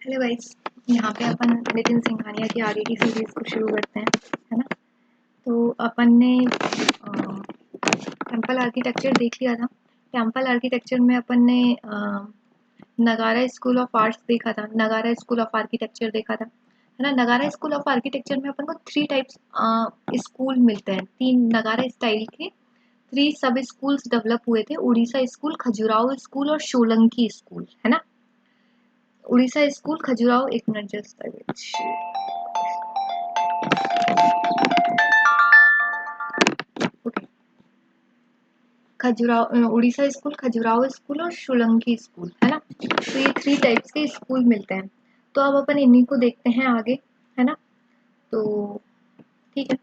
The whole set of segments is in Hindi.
हेलो गाइस, यहाँ पे अपन नितिन सिंघानिया की आगे की सीरीज को शुरू करते हैं, है ना। तो अपन ने टेम्पल आर्किटेक्चर देख लिया था। टेम्पल आर्किटेक्चर में अपन ने नगारा स्कूल ऑफ आर्ट्स देखा था, नगारा स्कूल ऑफ आर्किटेक्चर देखा था, है ना। नगारा स्कूल ऑफ आर्किटेक्चर में अपन को 3 टाइप्स स्कूल मिलते हैं। 3 नगारा स्टाइल के 3 सब स्कूल्स डेवलप हुए थे। उड़ीसा स्कूल, खजुराहो स्कूल और सोलंकी स्कूल, है ना। उड़ीसा स्कूल, खजुराहो, एक minute just okay. Khajuraho Orissa school, Khajuraho school और सोलंकी स्कूल, है ना। तो ये 3 टाइप्स के स्कूल मिलते हैं। तो अब अपन इन्हीं को देखते हैं आगे, है ना। तो ठीक है,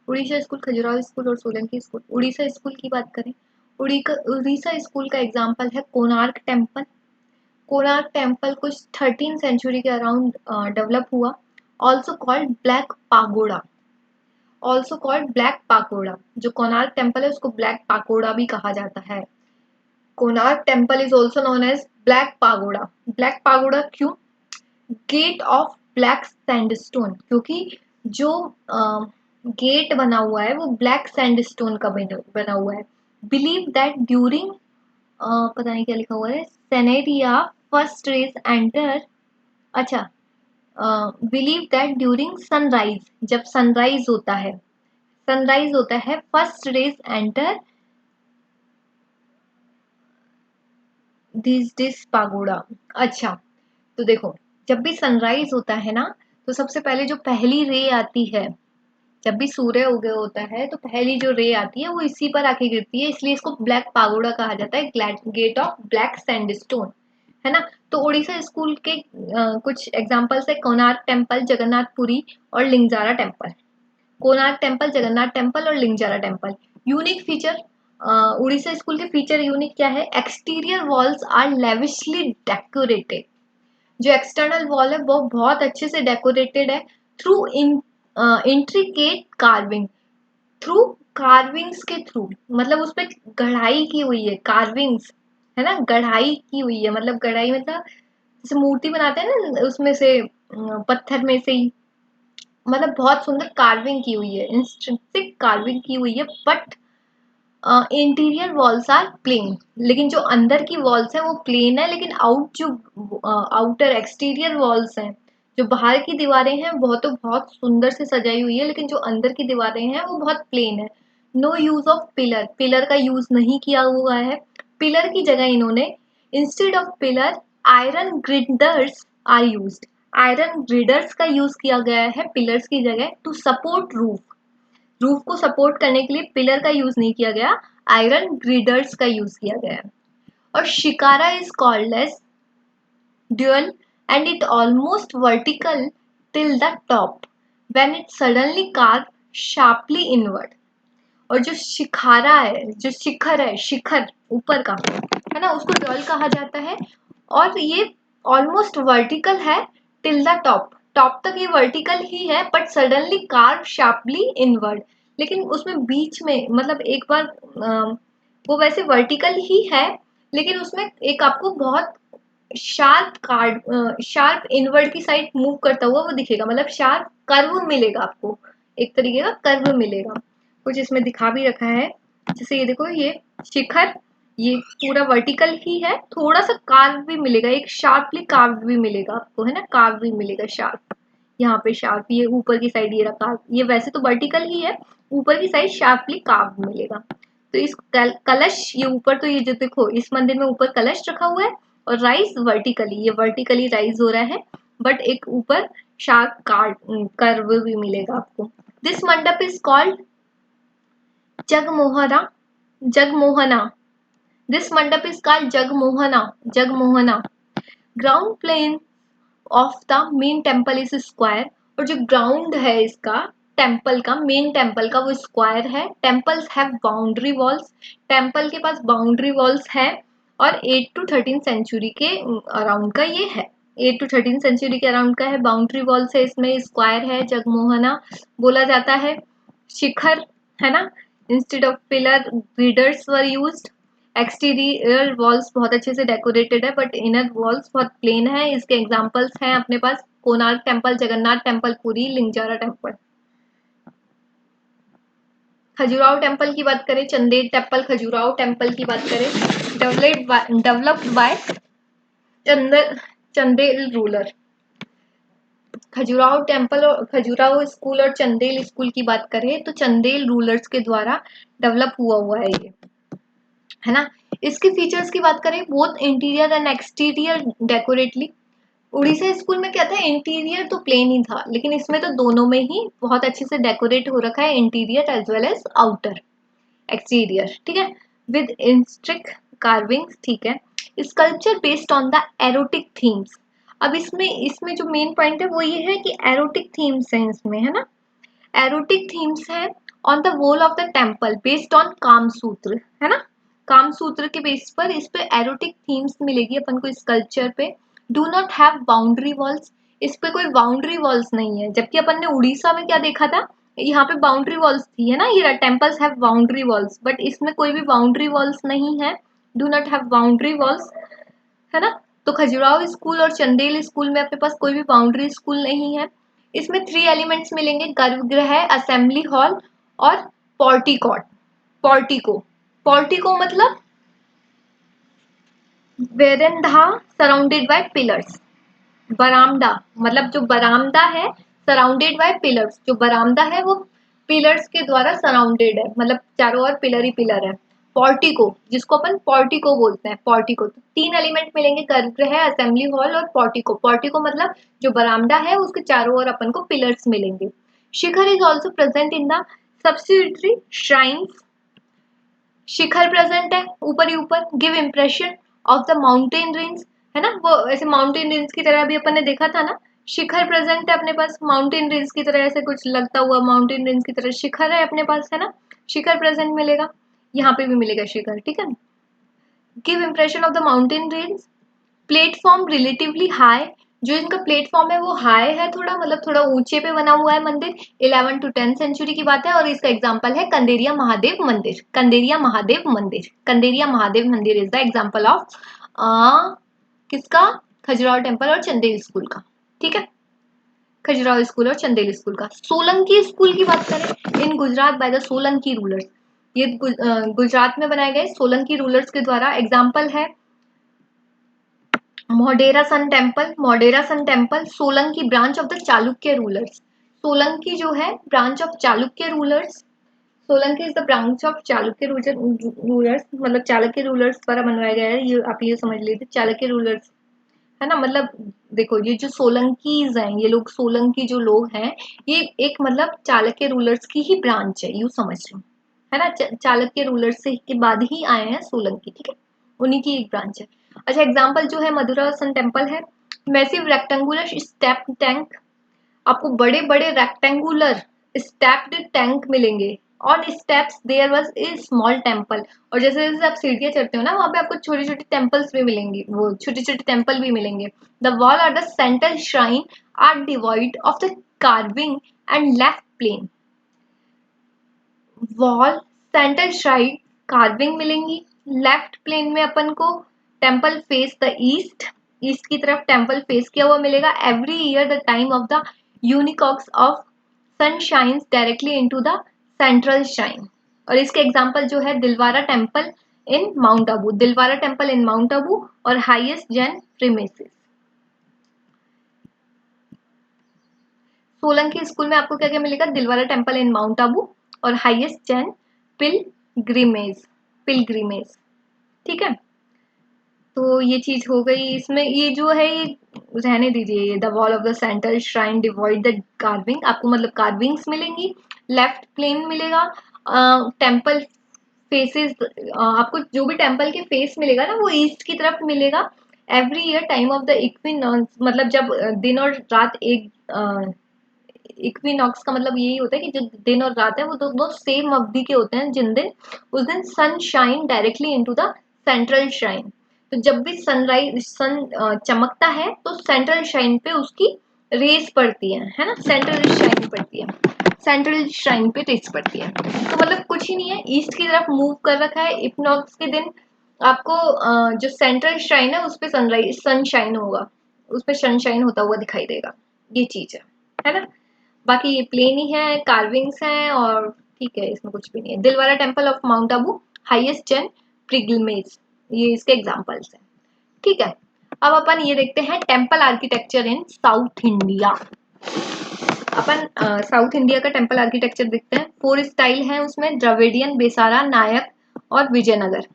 उड़ीसा स्कूल, खजुराहो स्कूल और सोलंकी स्कूल। उड़ीसा स्कूल की बात करें, उड़ीसा स्कूल का एग्जाम्पल है कोणार्क टेम्पल। कोणार्क टेम्पल कुछ 13 सेंचुरी के अराउंड डेवलप हुआ। Also called black pagoda, also called black pagoda. जो कोणार्क टेम्पल है उसको ब्लैक पाकोड़ा भी कहा जाता है। Konark temple is also known as black pagoda. Black pagoda क्यों? गेट ऑफ ब्लैक सैंडस्टोन, क्योंकि जो गेट बना हुआ है वो ब्लैक सैंडस्टोन का बना हुआ है। बिलीव दैट ड्यूरिंग, पता नहीं क्या लिखा हुआ है, सेनेरिया फर्स्ट रेज एंटर, अच्छा, बिलीव दैट ड्यूरिंग सनराइज, जब सनराइज होता है, सनराइज होता है, first raise enter this pagoda. अच्छा, तो देखो, जब भी सनराइज होता है ना, तो सबसे पहले जो पहली रे आती है, जब भी सूर्य उदय होता है तो पहली जो रे आती है वो इसी पर आके गिरती है, इसलिए इसको ब्लैक पागोडा कहा जाता है, गेट ऑफ ब्लैक सैंडस्टोन, है ना। तो उड़ीसा स्कूल के कुछ एग्जांपल्स है कोणार्क टेम्पल, जगन्नाथपुरी और लिंगजारा temple. Konark temple, Jagannath temple और लिंगजारा temple. Unique feature, Orissa school के फीचर यूनिक क्या है? Exterior walls are lavishly decorated. जो एक्सटर्नल वॉल है वो बहुत अच्छे से डेकोरेटेड है। Through intricate carving, through carvings के थ्रू, मतलब उसपे गढ़ाई की हुई है, कार्विंग्स, है ना। गढ़ाई की हुई है, मतलब गढ़ाई मतलब जैसे मूर्ति बनाते हैं ना, उसमें से पत्थर में से ही, मतलब बहुत सुंदर कार्विंग की हुई है, इंस्ट्रिक्ट कार्विंग की हुई है। But interior walls are plain, लेकिन जो अंदर की वॉल्स है वो प्लेन है, लेकिन जो आउटर एक्सटीरियर वॉल्स हैं, जो बाहर की दीवारें हैं वो तो बहुत सुंदर से सजाई हुई है, लेकिन जो अंदर की दीवारें हैं वो बहुत प्लेन है। No use of pillar, pillar का यूज नहीं किया हुआ है। पिलर की जगह इन्होंने, instead of pillar, iron girders are used, iron girders का यूज किया गया है पिलर्स की जगह, टू सपोर्ट रूफ। रूफ को सपोर्ट करने के लिए पिलर का यूज नहीं किया गया, आयरन ग्रिडर्स का यूज किया गया है। और shikhara is called as dual and it almost vertical till the top when it suddenly carve sharply inward. और जो शिखारा है, जो शिखर है, शिखर ऊपर का, है ना, उसको ड्यूअल कहा जाता है। और ये ऑलमोस्ट वर्टिकल है टिल द टॉप, टॉप तक ये वर्टिकल ही है, but suddenly carve sharply inward. लेकिन उसमें बीच में, मतलब एक बार वो वैसे वर्टिकल ही है, लेकिन उसमें एक आपको बहुत शार्प इनवर्ड की साइड मूव करता हुआ वो दिखेगा, मतलब शार्प कर्व मिलेगा आपको, एक तरीके का कर्व मिलेगा। कुछ इसमें दिखा भी रखा है, जैसे ये देखो, ये शिखर, ये पूरा वर्टिकल ही है, थोड़ा सा कार्व भी मिलेगा, एक शार्पली कार्व भी मिलेगा आपको, है ना, कार्व भी मिलेगा शार्प, यहाँ पे शार्प, ये ऊपर की साइड ये रखा, ये वैसे तो वर्टिकल ही है, ऊपर की साइड शार्पली कार्व मिलेगा। तो इस कलश, ये ऊपर, तो ये जो देखो इस मंदिर में ऊपर कलश रखा हुआ है, और राइज वर्टिकली, ये वर्टिकली राइज हो रहा है, बट एक ऊपर शार्प कर्व भी मिलेगा आपको। This mandapa is called Jagamohana, Jagamohana. This mandapa is called Jagamohana, Jagamohana. Ground plan of the main temple is square, और जो ग्राउंड है इसका टेम्पल का, मेन टेम्पल का, वो स्क्वायर है। Temples have boundary walls, temple के पास बाउंड्री वॉल्स है, और 8 to 13 सेंचुरी के अराउंड का ये है, 8 to 13 सेंचुरी के अराउंड का है, बाउंड्री वॉल्स है, इसमें स्क्वायर है, जगमोहना बोला जाता है। शिखर, है ना, instead of pillar girders were used. Exterior walls बहुत अच्छे से डेकोरेटेड है बट इनर वॉल्स बहुत प्लेन है। इसके एग्जांपल्स हैं अपने पास Konark temple, Jagannath temple, Puri, Lingaraja temple. Khajuraho temple की बात करें, चंदेल टेम्पल, खजुराहो टेम्पल की बात करें, developed by Chandel ruler. Khajuraho temple और खजुराहो स्कूल और चंदेल स्कूल की बात करें तो चंदेल रूलर्स के द्वारा डेवलप हुआ है ये, है ना। इसके फीचर्स की बात करें, both interior and exterior decorated. Orissa school में क्या था, इंटीरियर तो प्लेन ही था, लेकिन इसमें तो दोनों में ही बहुत अच्छे से डेकोरेट हो रखा है, interior as well as outer exterior, ठीक है, विद इंस्ट्रिक कार्विंग्स, ठीक है। Sculpture based on the erotic themes. अब इसमें इसमें जो मेन पॉइंट है वो ये है कि एरोटिक थीम्स हैं इसमें, है ना। एरोटिक थीम्स है on the wall of the temple based on काम सूत्र, है ना। काम सूत्र के बेस पर इस पे एरोटिक थीम्स मिलेगी अपन को स्कल्पचर पे। Do not have boundary walls, इस पे कोई बाउंड्री वॉल्स नहीं है, जबकि अपन ने उड़ीसा में क्या देखा था, यहाँ पे बाउंड्री वॉल्स थी, है ना, ये temples have boundary walls, but इसमें कोई भी बाउंड्री वॉल्स नहीं है, do not have boundary walls, है ना। तो खजुराहो स्कूल और चंदेल स्कूल में अपने पास कोई भी बाउंड्री स्कूल नहीं है। इसमें 3 एलिमेंट्स मिलेंगे, गर्भगृह, असेंबली हॉल और पोर्टिकॉट। पोर्टिको, पोर्टिको मतलब वेरेंधा सराउंडेड बाय पिलर्स। बरामदा मतलब जो बरामदा है सराउंडेड बाय पिलर्स, जो बरामदा है वो पिलर्स के द्वारा सराउंडेड है, मतलब चारों ओर पिलर ही पिलर है। पोर्टिको, जिसको अपन पोर्टिको बोलते हैं, पोर्टिको, तो 3 एलिमेंट मिलेंगे, गर्भगृह, असेंबली हॉल और पोर्टिको। पोर्टिको मतलब जो बरामदा है उसके चारों ओर अपन को पिलर्स मिलेंगे। Shikhara is also present in the subsidiary shrines. Shikhara present है ऊपर ही ऊपर, give impression of the mountain range, है ना, वो ऐसे माउंटेन रेंज की तरह अभी अपन ने देखा था ना। शिखर प्रेजेंट है अपने पास माउंटेन रेंज की तरह, ऐसे कुछ लगता हुआ माउंटेन रेंज की तरह शिखर है अपने पास, है ना। शिखर प्रेजेंट मिलेगा, यहाँ पे भी मिलेगा शिखर, ठीक है। Give impression of the mountain range. Platform relatively high, जो इनका प्लेटफॉर्म है वो हाई है थोड़ा, मतलब थोड़ा ऊंचे पे बना हुआ है मंदिर। 11 to 10 सेंचुरी की बात है और इसका एग्जांपल है कंदेरिया महादेव मंदिर। कंदेरिया महादेव मंदिर, कंदेरिया महादेव मंदिर इज द एग्जांपल ऑफ किसका, खजुराहो टेम्पल और चंदेल स्कूल का, ठीक है। खजुराहो स्कूल और चंदेल स्कूल का। सोलंकी स्कूल की बात करें, in Gujarat by the Solanki rulers, ये गुजरात में बनाए गए सोलंकी रूलर्स के द्वारा। एग्जाम्पल है Modhera sun temple, Modhera sun temple Solanki branch of the Chalukya rulers. Solanki जो है branch of Chalukya rulers, Solanki is the branch of Chalukya rulers, मतलब चालुक्य रूलर्स द्वारा बनवाया गया है, ये आप ये समझ लीजिए चालुक्य रूलर्स, है ना। मतलब देखो ये जो सोलंकीज हैं, ये लोग सोलंकी जो लोग हैं, ये एक मतलब चालुक्य रूलर्स की ही ब्रांच है, यूं समझ लो, है ना। चालुक्य रूलर्स से के बाद ही आए हैं सोलंकी, ठीक है, उन्हीं की एक ब्रांच है। अच्छा एग्जाम्पल जो है मधुरा सन टेम्पल है। मैसिव रेक्टेंगुलर स्टेप टैंक, आपको बड़े बड़े रेक्टेंगुलर स्टेप्ड टैंक मिलेंगे। On steps there was a small temple, और जैसे जैसे आप सीढ़ियां चढ़ते हो ना वहां पे आपको छोटी छोटी टेम्पल्स भी मिलेंगी, वो छोटे छोटे टेम्पल भी मिलेंगे। द वॉल और the central shrine are divide of the carving and left plain. Wall, central shrine, carving मिलेंगी। लेफ्ट प्लेन में अपन को temple face the east, east की तरफ टेम्पल फेस किया हुआ मिलेगा। Every year the time of the equinox of sun shines directly into the central shrine. और इसके एग्जांपल जो है Dilwara temple in Mount Abu, Dilwara temple in Mount Abu और highest Jain premises. Solanki school में आपको क्या क्या मिलेगा, Dilwara temple in Mount Abu और हाईएस्ट जैन पिलग्रिमेज, पिलग्रिमेज, ठीक है। तो ये चीज हो गई इसमें, ये जो है ये रहने दीजिए, ये the wall of the central shrine divide the carving, आपको मतलब कार्विंग्स मिलेंगी। लेफ्ट प्लेन मिलेगा। टेम्पल फेसेस, आपको जो भी टेम्पल के फेस मिलेगा ना वो ईस्ट की तरफ मिलेगा। Every year time of the equinox, मतलब जब दिन और रात एक, इक्विनॉक्स का मतलब यही होता है कि जो दिन और रात है वो दोनों सेम अवधि के होते हैं, जिन दिन उस दिन sun shine directly into the central shrine. तो जब भी सनराइज सन चमकता है तो सेंट्रल श्राइन पे उसकी रेस पड़ती है ना, सेंट्रल श्राइन पड़ती है, सेंट्रल श्राइन पे रेस पड़ती है। तो मतलब कुछ ही नहीं है, ईस्ट की तरफ मूव कर रखा है इक्विनॉक्स के दिन, आपको जो सेंट्रल श्राइन है उस पे सनराइज सनशाइन होगा, उस पे सनशाइन होता हुआ दिखाई देगा। ये चीज है ना। बाकी ये प्लेन ही है, कार्विंग्स हैं और ठीक है, इसमें कुछ भी नहीं है। Dilwara temple of mount Abu, highest Jain pilgrimage, ये इसके एग्जांपल्स हैं। ठीक है, अब अपन ये देखते हैं टेम्पल आर्किटेक्चर इन साउथ इंडिया। अपन साउथ इंडिया का टेम्पल आर्किटेक्चर देखते हैं। 4 स्टाइल हैं उसमें, द्रविडियन, बेसारा, नायक और विजयनगर।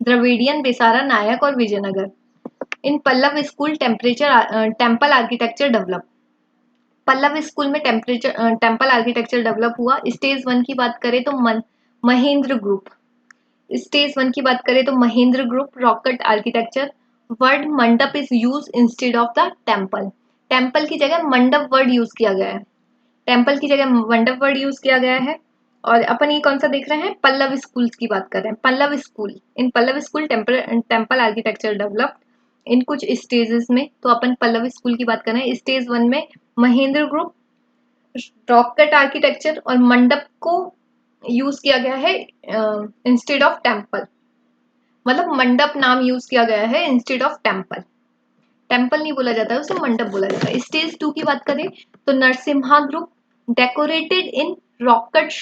द्रविडियन, बेसारा, नायक और Vijayanagara. In Pallava school temple architecture develop. Pallava school में टेम्पल आर्किटेक्चर डेवलप हुआ। स्टेज 1 की बात करें तो महेंद्र ग्रुप। स्टेज 1 की बात करें तो Mahendra group, rock cut architecture. Word mandapa is use instead of the temple. Temple की जगह मंडप वर्ड यूज किया गया है। टेम्पल की जगह मंडप वर्ड यूज किया गया है। और अपन ये कौन सा देख रहे हैं, पल्लव स्कूल की बात कर रहे हैं। Pallava school, in Pallava school temple architecture developed in कुछ स्टेजेस में। तो अपन पल्लव स्कूल की बात कर रहे हैं। स्टेज 1 में महेंद्र ग्रुप, रॉकेट आर्किटेक्चर और मंडप को यूज किया गया है इंस्टेड ऑफ टेम्पल। मतलब मंडप नाम यूज किया गया है इंस्टेड ऑफ टेम्पल। टेम्पल नहीं बोला जाता है उसे, मंडप बोला जाता है। स्टेज 2 की बात करें तो नरसिम्हा ग्रुप, डेकोरेटेड इन रॉकेट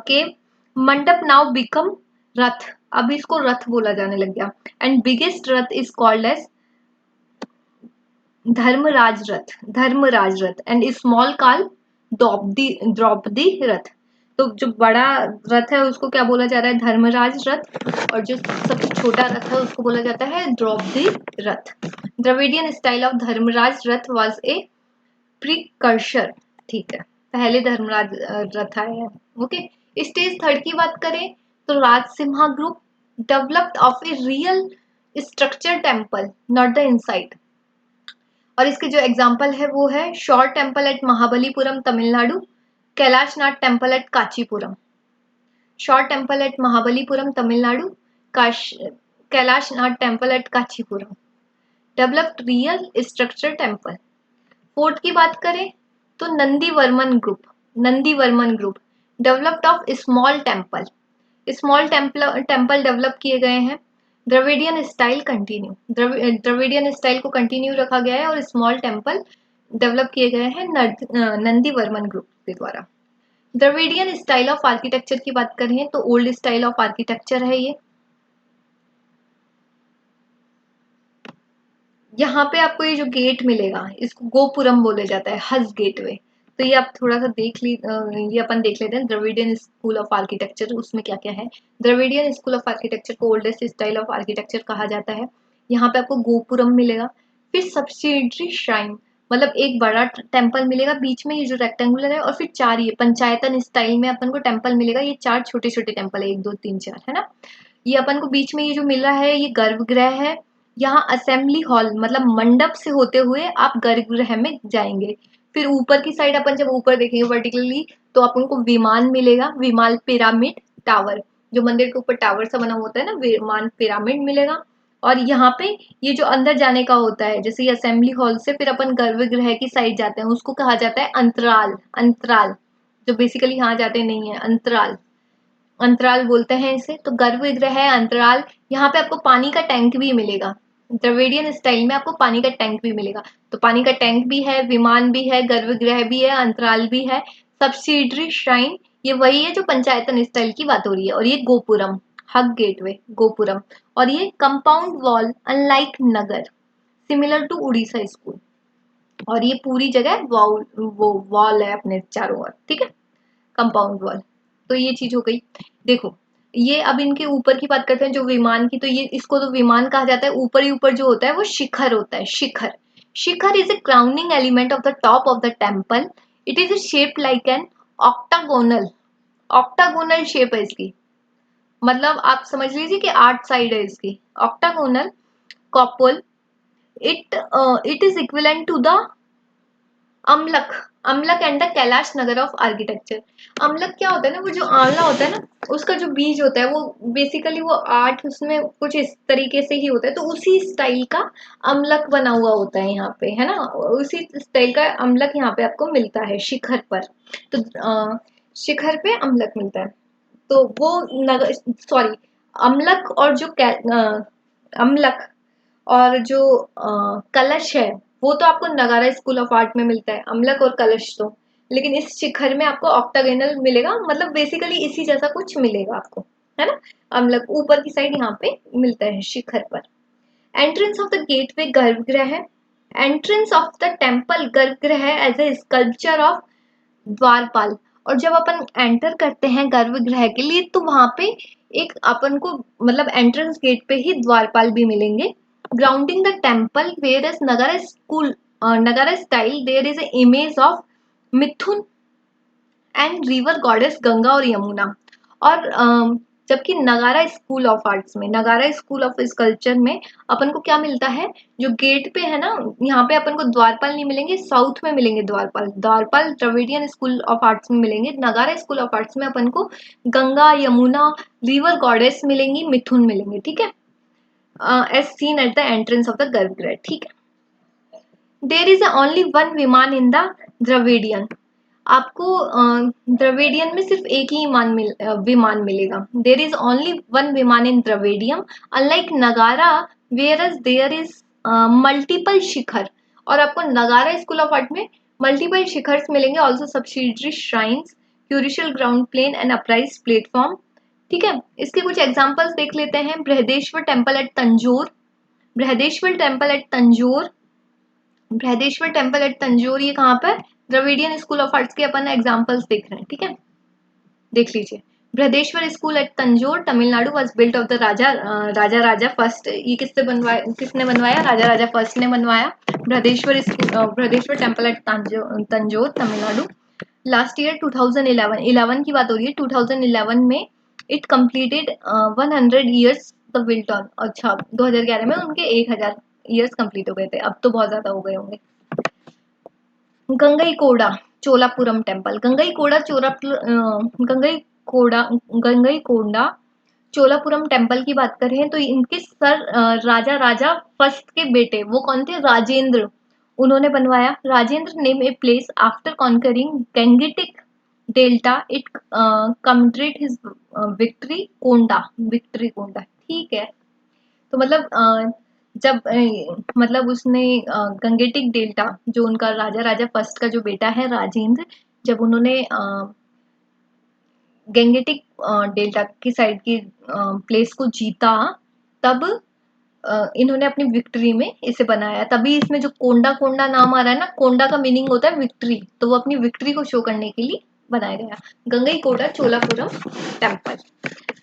केव, मंडप नाउ बिकम रथ। अब इसको रथ बोला जाने लग गया। And biggest Rath is called as Dharmaraj Rath, Dharmaraj Rath. And small काल द्रौपदी रथ। तो जो बड़ा रथ है उसको क्या बोला जा रहा है, धर्मराज रथ। और जो सबसे छोटा रथ है उसको बोला जाता है द्रौपदी रथ। Dravidian style of Dharmaraj Rath was a precursor. ठीक है, पहले धर्मराज रथ आए हैं। ओके। स्टेज 3 की बात करें तो Rajasimha group, developed of a real structure temple, not the inside. और इसके जो एग्जाम्पल है वो है sure temple at Mahabalipuram Tamil Nadu, Kailashnath temple at Kanchipuram. Sure temple at Mahabalipuram Tamil Nadu, Kailashnath temple at Kanchipuram. Developed real structure temple. 4th की बात करें तो Nandivarman group, Nandivarman group, developed of small temple. Small temple develop किए गए हैं। Dravidian style continue, Dravidian style को कंटिन्यू रखा गया है और स्मॉल टेम्पल डेवलप किए गए हैं नंदीवर्मन ग्रुप के द्वारा। द्रविडियन स्टाइल ऑफ आर्किटेक्चर की बात करें तो ओल्ड स्टाइल ऑफ आर्किटेक्चर है ये। यहाँ पे आपको ये जो गेट मिलेगा इसको गोपुरम बोले जाता है, हज गेटवे। तो ये आप थोड़ा सा ये अपन देख लेते हैं द्रविडियन स्कूल ऑफ आर्किटेक्चर, उसमें क्या क्या है। द्रविडियन स्कूल ऑफ आर्किटेक्चर को ओल्डेस्ट स्टाइल ऑफ आर्किटेक्चर कहा जाता है। यहाँ पे आपको गोपुरम मिलेगा। फिर सब्सिडरी श्राइन, मतलब एक बड़ा टेम्पल मिलेगा बीच में, ये जो रेक्टेंगुलर है, और फिर 4 ये पंचायतन स्टाइल में अपन को टेम्पल मिलेगा। ये 4 छोटे छोटे टेम्पल है, 1 2 3 4, है ना। ये अपन को बीच में ये जो मिल रहा है ये गर्भगृह है। यहाँ असेंबली हॉल मतलब मंडप से होते हुए आप गर्भगृह में जाएंगे। फिर ऊपर की साइड अपन जब ऊपर देखेंगे पर्टिकुलरली तो अपन को विमान मिलेगा, विमान पिरामिड टावर, जो मंदिर के ऊपर टावर सा बना होता है ना, विमान पिरामिड मिलेगा। और यहाँ पे ये जो अंदर जाने का होता है, जैसे ये असेंबली हॉल से फिर अपन गर्भगृह की साइड जाते हैं, उसको कहा जाता है अंतराल। अंतराल जो बेसिकली यहाँ जाते नहीं है, अंतराल, अंतराल बोलते हैं इसे। तो गर्भगृह है, अंतराल। यहाँ पे आपको पानी का टैंक भी मिलेगा। द्रविडियन स्टाइल में आपको पानी का टैंक भी मिलेगा। तो पानी का टैंक भी है, विमान भी है, गर्भगृह भी है, अंतराल भी है। सब्सिडरी श्राइन ये वही है जो पंचायतन स्टाइल की बात हो रही है। और ये गोपुरम, हग गेटवे, गोपुरम। और ये compound wall unlike Nagara, similar to Orissa school. और ये पूरी जगह वो वॉल है अपने चारों ओर, ठीक है, कंपाउंड वॉल। तो ये चीज हो गई। देखो ये अब इनके ऊपर की बात करते हैं जो विमान की, तो ये इसको तो विमान कहा जाता है। ऊपर ही ऊपर जो होता है वो शिखर होता है, shikhara. Shikhara is a crowning element of the top of the temple. It is a shape like an octagonal, octagonal shape है इसकी। मतलब आप समझ लीजिए कि 8 साइड है इसकी, octagonal cupola. It is equivalent to the amalaka, amalaka and the Kailash nagara of architecture. Amalaka क्या होता है ना, वो जो आंवला होता है ना, उसका जो बीज होता है वो बेसिकली वो 8 उसमें कुछ इस तरीके से ही होता है। तो उसी स्टाइल का अमलक बना हुआ होता है यहाँ पे, है ना। उसी स्टाइल का अमलक यहाँ पे आपको मिलता है शिखर पर। तो शिखर पे अमलक मिलता है। तो वो नगर, सॉरी, अमलक और जो अमलक और जो कलश है वो तो आपको नगारा स्कूल ऑफ आर्ट में मिलता है, अमलक और कलश तो। लेकिन इस शिखर में आपको ऑक्टागोनल मिलेगा, मतलब बेसिकली इसी जैसा कुछ मिलेगा आपको, है ना। अमलक ऊपर की साइड यहाँ पे मिलता है शिखर पर। एंट्रेंस ऑफ द गेटवे गर्भगृह है। एंट्रेंस ऑफ द टेम्पल गर्भगृह है एज ए स्कल्पचर ऑफ द्वारपाल। और जब अपन एंटर करते हैं गर्भगृह के लिए तो वहां पे एक अपन को मतलब एंट्रेंस गेट पे ही द्वारपाल भी मिलेंगे। Grounding the temple where is Nagara school Nagara style there is a image of mithuna and river goddess Ganga और यमुना। और जबकि नगारा स्कूल ऑफ आर्ट्स में, नगारा स्कूल ऑफ स्कल्पचर में अपन को क्या मिलता है, जो गेट पे है ना, यहाँ पे अपन को द्वारपाल नहीं मिलेंगे, साउथ में मिलेंगे द्वारपाल। द्वारपाल द्रविडियन स्कूल ऑफ आर्ट्स में मिलेंगे, नगारा स्कूल ऑफ आर्ट्स में अपन को गंगा यमुना रिवर गॉडेस मिलेंगी, मिथुन मिलेंगे, ठीक है, as seen at the entrance of the garbhagriha, ठीक है। There is only one vimana in the Dravidian. आपको द्रविडियन में सिर्फ एक ही विमान मिलेगा। देर is only one vimana in Dravidian unlike nagara whereas there is multiple shikhara. और आपको नगारा स्कूल ऑफ आर्ट में मल्टीपल शिखर्स मिलेंगे, also subsidiary shrines, crucial ground plan and upraised platform, ठीक है। इसके कुछ एग्जाम्पल्स देख लेते हैं। Brihadeshwara temple at Tanjore, Brihadeshwara temple at Tanjore, Brihadeshwara temple at Tanjore, ये कहाँ पर, द्रविडियन स्कूल ऑफ आर्ट्स के अपन एग्जांपल्स देख रहे हैं, ठीक है, देख लीजिए। Brihadeshwara school at Tanjore Tamil Nadu was built of the Raja first. ये किसने बनवाया, राजा राजा फर्स्ट ने बनवाया। Brihadeshwara temple at Tanjore Tamil Nadu. Last year 2011 की बात हो रही है, 2011 में इट कंप्लीटेड 100 ईयर्स द विल्टन। अच्छा, 2011 में उनके 1000 ईयर्स कंप्लीट हो गए थे, अब तो बहुत ज्यादा हो गए होंगे। गंगईकोड़ा चोलापुरम टेम्पल, गंगईकोंडा चोलापुरम टेम्पल की बात करें तो इनके सर राजा राजा फर्स्ट के बेटे, वो कौन थे, राजेंद्र, उन्होंने बनवाया। Rajendra name a place after conquering Gangetic delta it commemorated his victory Konda, ठीक है। तो मतलब जब मतलब उसने गंगेटिक डेल्टा, जो उनका राजा राजा फर्स्ट का जो बेटा है राजेंद्र, जब उन्होंने गंगेटिक डेल्टा की साइड की प्लेस को जीता, तब इन्होंने अपनी विक्ट्री में इसे बनाया। तभी इसमें जो कोंडा कोंडा नाम आ रहा है ना, कोंडा का मीनिंग होता है विक्ट्री, तो वो अपनी विक्ट्री को शो करने के लिए बनाया गया Gangaikonda Cholapuram temple.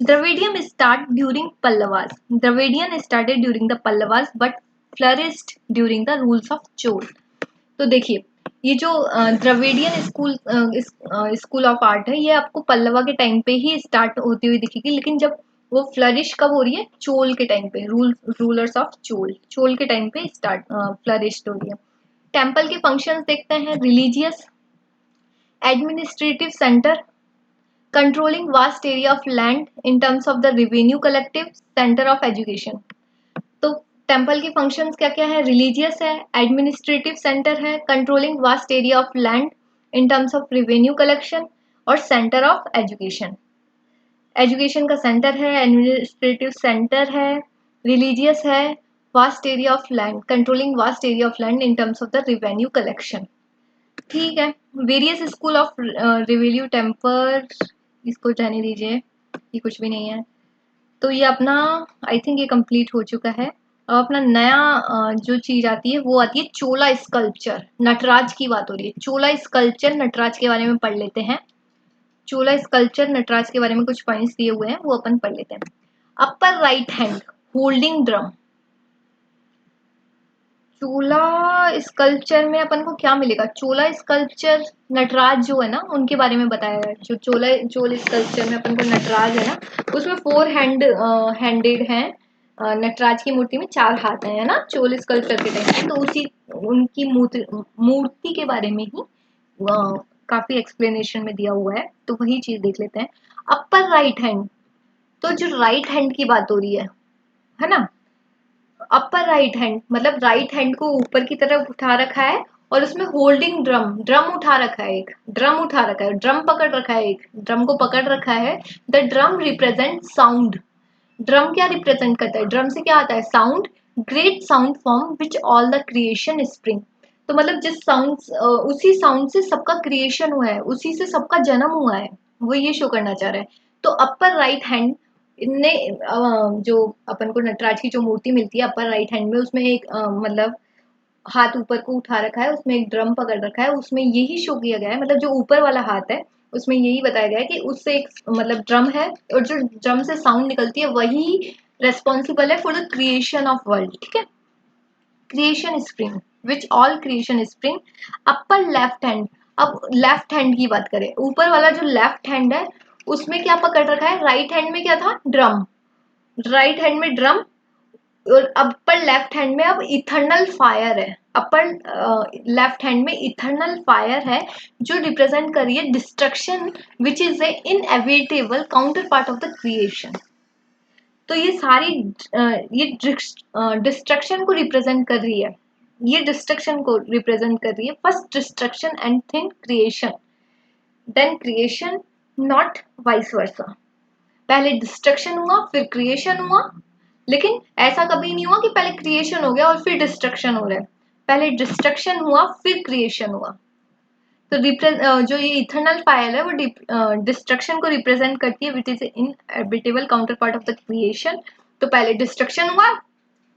Dravidian start during Pallavas. Dravidian started during the Pallavas but flourished during the rules of Chol. तो देखिए, ये जो द्रविडियन स्कूल ऑफ आर्ट है, ये आपको पल्लवा के टाइम पे ही स्टार्ट होती हुई दिखेगी, लेकिन जब वो फ्लरिश कब हो रही है, चोल के टाइम पे, रूलर्स ऑफ चोल के टाइम पे स्टार्ट फ्लरिश हो रही है। टेम्पल के फंक्शंस देखते हैं। Religious, administrative centre, controlling vast area of land in terms of the revenue collective, center of education। तो टेम्पल के फंक्शंस क्या क्या है, रिलीजियस है, एडमिनिस्ट्रेटिव सेंटर है, controlling vast area of land in terms of revenue collection, और सेंटर ऑफ एजुकेशन। एजुकेशन का सेंटर है, एडमिनिस्ट्रेटिव सेंटर है, रिलीजियस है, vast area of land, controlling vast area of land in terms of the revenue collection, ठीक है। Various school of revenue temple, इसको जाने दीजिए, ये कुछ भी नहीं है। तो ये अपना आई थिंक ये कंप्लीट हो चुका है। अब अपना नया जो चीज आती है वो आती है चोला स्कल्पचर, नटराज की बात हो रही है। चोला स्कल्पचर नटराज के बारे में पढ़ लेते हैं। चोला स्कल्पचर नटराज के बारे में कुछ पॉइंट्स दिए हुए हैं, वो अपन पढ़ लेते हैं। Upper right hand holding drum. Chola sculpture में अपन को क्या मिलेगा, चोला स्कल्पचर नटराज जो है ना, उनके बारे में बताया है। जो चोल स्कल्पचर में अपन को नटराज है ना, उसमें 4 हैंडेड है। नटराज की मूर्ति में 4 हाथ है ना, चोल स्कल्पचर के टाइम। तो उसी उनकी मूर्ति के बारे में ही काफी एक्सप्लेनेशन में दिया हुआ है, तो वही चीज देख लेते हैं। अपर राइट हैंड, तो जो राइट हैंड की बात हो रही है ना, अपर राइट हैंड मतलब राइट हैंड को ऊपर की तरफ उठा रखा है, और उसमें होल्डिंग ड्रम उठा रखा है, एक ड्रम उठा रखा है, ड्रम पकड़ रखा है, एक ड्रम को पकड़ रखा है। The drum represent sound, drum क्या रिप्रेजेंट करता है? ड्रम से क्या आता है? Sound, great sound form which all the creation spring. तो मतलब जिस साउंड, उसी साउंड से सबका क्रिएशन हुआ है, उसी से सबका जन्म हुआ है, वो ये शो करना चाह रहा है। तो अपर राइट हैंड ने जो अपन को नटराज की जो मूर्ति मिलती है अपर राइट हैंड में, उसमें एक मतलब हाथ ऊपर को उठा रखा है, उसमें एक ड्रम पकड़ रखा है, उसमें यही शो किया गया है, मतलब जो ऊपर वाला हाथ है उसमें यही बताया गया है कि उससे एक मतलब ड्रम है, और जो ड्रम से साउंड निकलती है वही रेस्पॉन्सिबल है for the creation of world. ठीक है, creation spring which all creation spring upper left hand. अब लेफ्ट हैंड की बात करें, ऊपर वाला जो लेफ्ट हैंड है उसमें क्या पकड़ रखा है? राइट हैंड में क्या था? ड्रम। राइट हैंड में ड्रम, और अपर लेफ्ट हैंड में अब इथर्नल फायर है। अपर लेफ्ट हैंड में इथर्नल फायर है जो रिप्रेजेंट कर रही है destruction which is a inevitable counter part of the creation. तो ये सारी ये डिस्ट्रक्शन को रिप्रेजेंट कर रही है, ये डिस्ट्रक्शन को रिप्रेजेंट कर रही है। First destruction and then creation, then creation, not vice versa. पहले डिस्ट्रक्शन हुआ फिर क्रिएशन हुआ, लेकिन ऐसा कभी नहीं हुआ कि पहले क्रिएशन हो गया और फिर डिस्ट्रक्शन हो रहा है। पहले डिस्ट्रक्शन हुआ फिर क्रिएशन हुआ। तो जो ये इथर्नल फायर है वो डिस्ट्रक्शन को रिप्रेजेंट करती है which is inevitable counterpart of the creation. तो पहले डिस्ट्रक्शन हुआ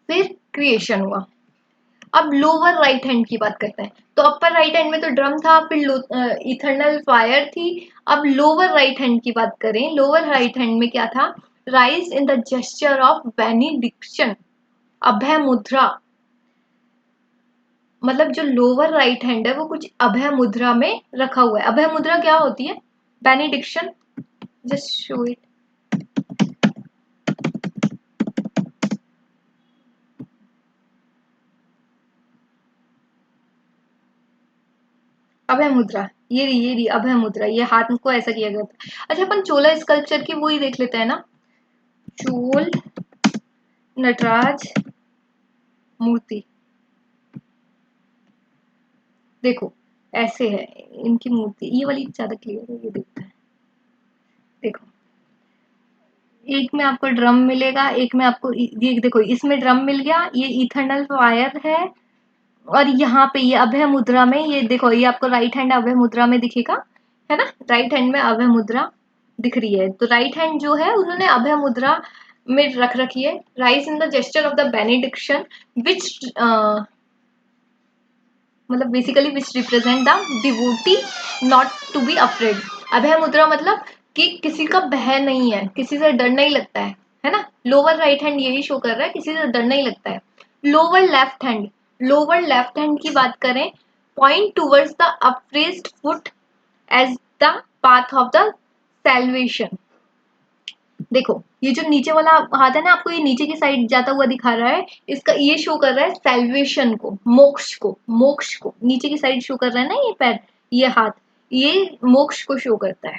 फिर क्रिएशन हुआ। अब लोअर राइट हैंड की बात करते हैं। तो अपर राइट हैंड में तो ड्रम था, फिर इथर्नल फायर थी। अब लोअर राइट हैंड की बात करें, लोअर राइट हैंड में क्या था? Raise in the gesture of benediction, abhaya mudra. मतलब जो लोअर राइट हैंड है वो कुछ अभय मुद्रा में रखा हुआ है। अभय मुद्रा क्या होती है? Benediction, just show it. Abhaya mudra, ये रही अभय मुद्रा, ये हाथ को ऐसा किया गया था। अच्छा, अपन चोला स्कल्पचर की वही देख लेते हैं ना, चोल नटराज मूर्ति। देखो ऐसे है इनकी मूर्ति, ये वाली ज्यादा क्लियर है, ये देखते हैं। देखो एक में आपको ड्रम मिलेगा, एक में आपको ये देखो, इसमें ड्रम मिल गया, ये इथर्नल फायर है, और यहाँ पे ये अभय मुद्रा में, ये देखो ये आपको राइट हैंड अभय मुद्रा में दिखेगा, है ना? राइट हैंड में अभय मुद्रा दिख रही है। तो राइट हैंड जो है उन्होंने अभय मुद्रा में रख रखी है। Raise in the gesture of the benediction which मतलब basically which represent the devotee not to be afraid. Abhaya mudra मतलब कि किसी का भय नहीं है, किसी से डर नहीं लगता है ना? लोअर राइट हैंड यही शो कर रहा है, किसी से डर नहीं लगता है। Lower left hand, lower left hand की बात करें, point towards the upraised foot as the path of the salvation. देखो ये जो नीचे वाला हाथ है ना, आपको ये नीचे की साइड जाता हुआ दिखा रहा है, इसका ये शो कर रहा है सैल्वेशन को, मोक्ष को, मोक्ष को नीचे की साइड शो कर रहा है ना, ये पैर, ये हाथ, ये मोक्ष को शो करता है।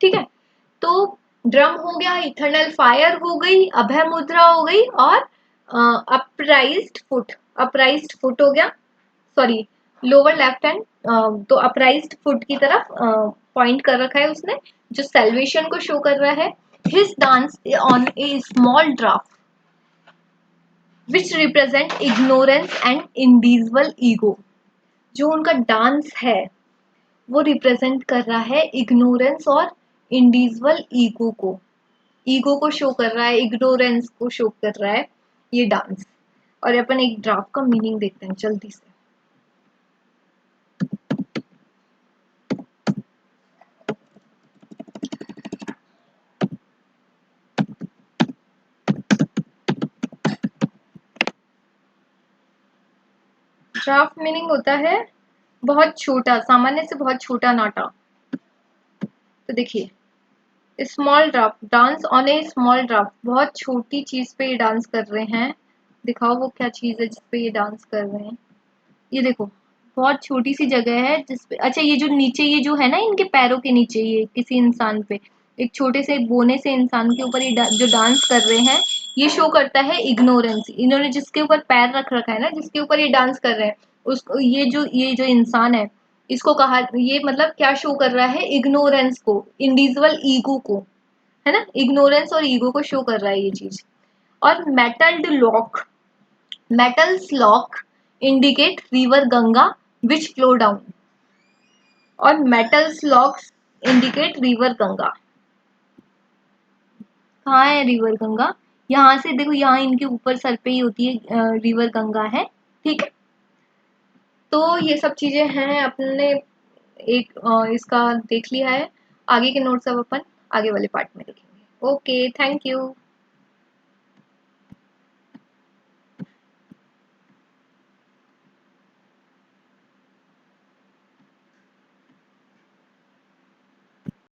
ठीक है, तो ड्रम हो गया, इथर्नल फायर हो गई, अभय मुद्रा हो गई, और अपराइज्ड फुट, अपराइज्ड फुट हो गया, सॉरी लोअर लेफ्ट हैंड, तो अपराइज्ड फुट की तरफ पॉइंट कर रखा है उसने, जो सेल्वेशन को शो कर रहा है। His dance on A small draft which represent ignorance and individual ego. जो उनका डांस है वो रिप्रेजेंट कर रहा है इग्नोरेंस और इंडिविजुअल ईगो को शो कर रहा है, इग्नोरेंस को शो कर रहा है ये डांस। और अपन एक ड्राफ्ट का मीनिंग देखते हैं जल्दी से। ड्राफ्ट मीनिंग होता है बहुत छोटा, सामान्य से बहुत छोटा नाटा। तो देखिए small draft, dance on A small draft, बहुत छोटी चीज पे ये डांस कर रहे हैं। दिखाओ वो क्या चीज है जिसपे ये डांस कर रहे हैं। ये देखो बहुत छोटी सी जगह है जिसपे, अच्छा ये जो नीचे ये जो है ना इनके पैरों के नीचे, ये किसी इंसान पे, एक छोटे से बोने से इंसान के ऊपर ये जो डांस कर रहे हैं, ये शो करता है इग्नोरेंस। इन्होंने जिसके ऊपर पैर रख रखा है ना, जिसके ऊपर ये डांस कर रहे हैं, उसको ये जो इंसान है, इसको कहा, ये मतलब क्या शो कर रहा है? इग्नोरेंस को, इंडिविजुअल ईगो को, है ना, इग्नोरेंस और ईगो को शो कर रहा है ये चीज। और matted lock, matted lock indicate river Ganga which flow down, और matted locks indicate river Ganga. कहाँ है रिवर गंगा? यहाँ से देखो, यहाँ इनके ऊपर सर पे ही होती है रिवर गंगा है, ठीक है। तो ये सब चीजें हैं अपने, एक इसका देख लिया है। आगे के नोट्स अब अपन आगे वाले पार्ट में देखेंगे। Okay, thank you.